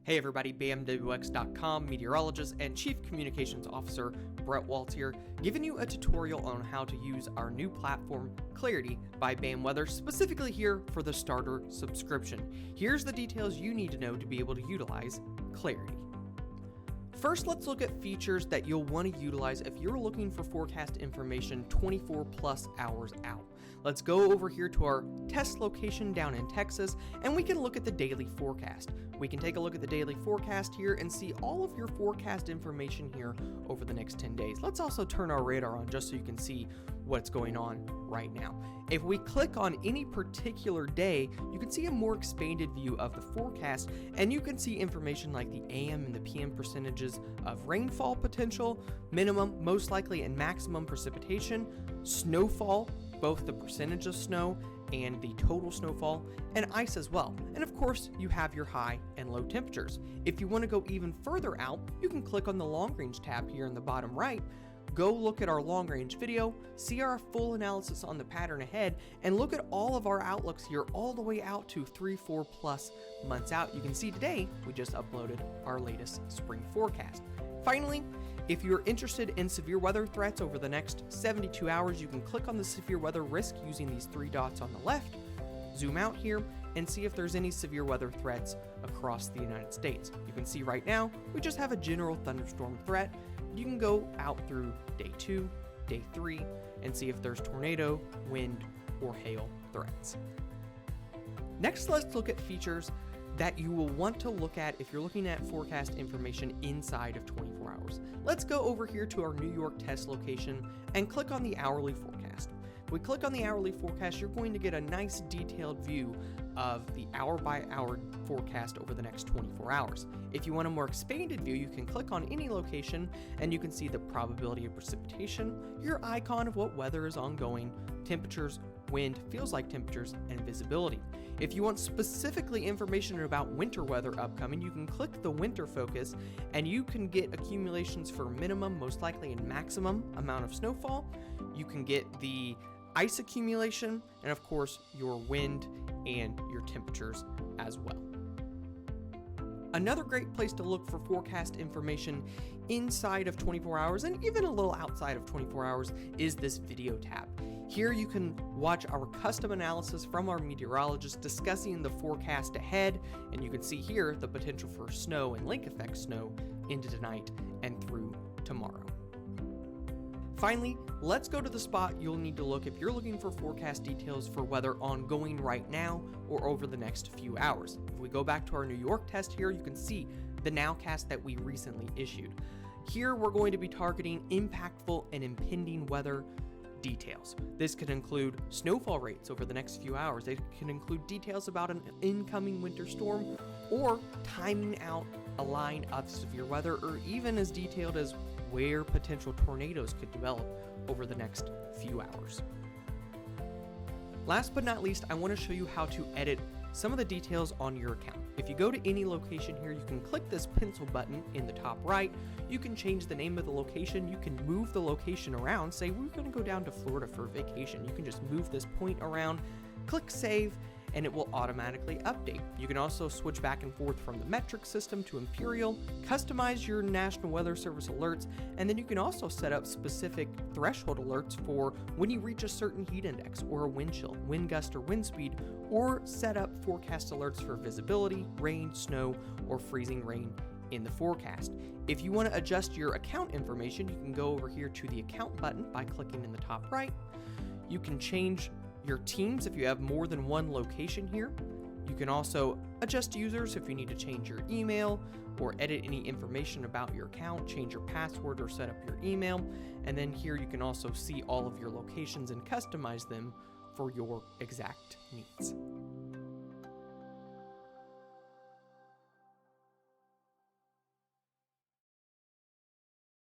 Hey everybody, BAMWX.com meteorologist and Chief Communications Officer Brett Waltz here, giving you a tutorial on how to use our new platform, Clarity by BAM Weather, specifically here for the starter subscription. Here's the details you need to know to be able to utilize Clarity. First, let's look at features that you'll want to utilize if you're looking for forecast information 24 plus hours out. Let's go over here to our test location down in Texas, and we can look at the daily forecast. We can take a look at the daily forecast here and see all of your forecast information here over the next 10 days. Let's also turn our radar on just so you can see what's going on right now. If we click on any particular day, you can see a more expanded view of the forecast, and you can see information like the AM and the PM percentages of rainfall potential, minimum, most likely, and maximum precipitation, snowfall, both the percentage of snow and the total snowfall, and ice as well. And of course, you have your high and low temperatures. If you want to go even further out, you can click on the long range tab here in the bottom right. Go look at our long range video, see our full analysis on the pattern ahead, and look at all of our outlooks here all the way out to 3-4 plus months out. You can see today we just uploaded our latest spring forecast. Finally, if you're interested in severe weather threats over the next 72 hours, you can click on the severe weather risk using these three dots on the left, zoom out here, and see if there's any severe weather threats across the United States. You can see right now, we just have a general thunderstorm threat. You can go out through day 2, day 3, and see if there's tornado, wind, or hail threats. Next, let's look at features that you will want to look at if you're looking at forecast information inside of 24 hours. Let's go over here to our New York test location and click on the hourly forecast. If we click on the hourly forecast, you're going to get a nice detailed view of the hour by hour forecast over the next 24 hours. If you want a more expanded view, you can click on any location and you can see the probability of precipitation, your icon of what weather is ongoing, temperatures, wind, feels like temperatures, and visibility. If you want specifically information about winter weather upcoming, you can click the winter focus and you can get accumulations for minimum, most likely, and maximum amount of snowfall. You can get the ice accumulation and of course your wind and your temperatures as well. Another great place to look for forecast information inside of 24 hours and even a little outside of 24 hours is this video tab. Here you can watch our custom analysis from our meteorologist discussing the forecast ahead, and you can see here the potential for snow and lake effect snow into tonight and through tomorrow. Finally, let's go to the spot you'll need to look if you're looking for forecast details for weather ongoing right now or over the next few hours. If we go back to our New York test here, you can see the nowcast that we recently issued. Here we're going to be targeting impactful and impending weather details. This could include snowfall rates over the next few hours. It can include details about an incoming winter storm or timing out a line of severe weather, or even as detailed as where potential tornadoes could develop over the next few hours. Last but not least, I want to show you how to edit some of the details on your account. If you go to any location here, you can click this pencil button in the top right. You can change the name of the location. You can move the location around. Say we're going to go down to Florida for vacation. You can just move this point around, click save, and it will automatically update. You can also switch back and forth from the metric system to Imperial, customize your National Weather Service alerts, and then you can also set up specific threshold alerts for when you reach a certain heat index or a wind chill, wind gust, or wind speed, or set up forecast alerts for visibility, rain, snow, or freezing rain in the forecast. If you want to adjust your account information, you can go over here to the account button by clicking in the top right. You can change your teams if you have more than one location here. You can also adjust users if you need to change your email or edit any information about your account, change your password, or set up your email. And then here you can also see all of your locations and customize them for your exact needs.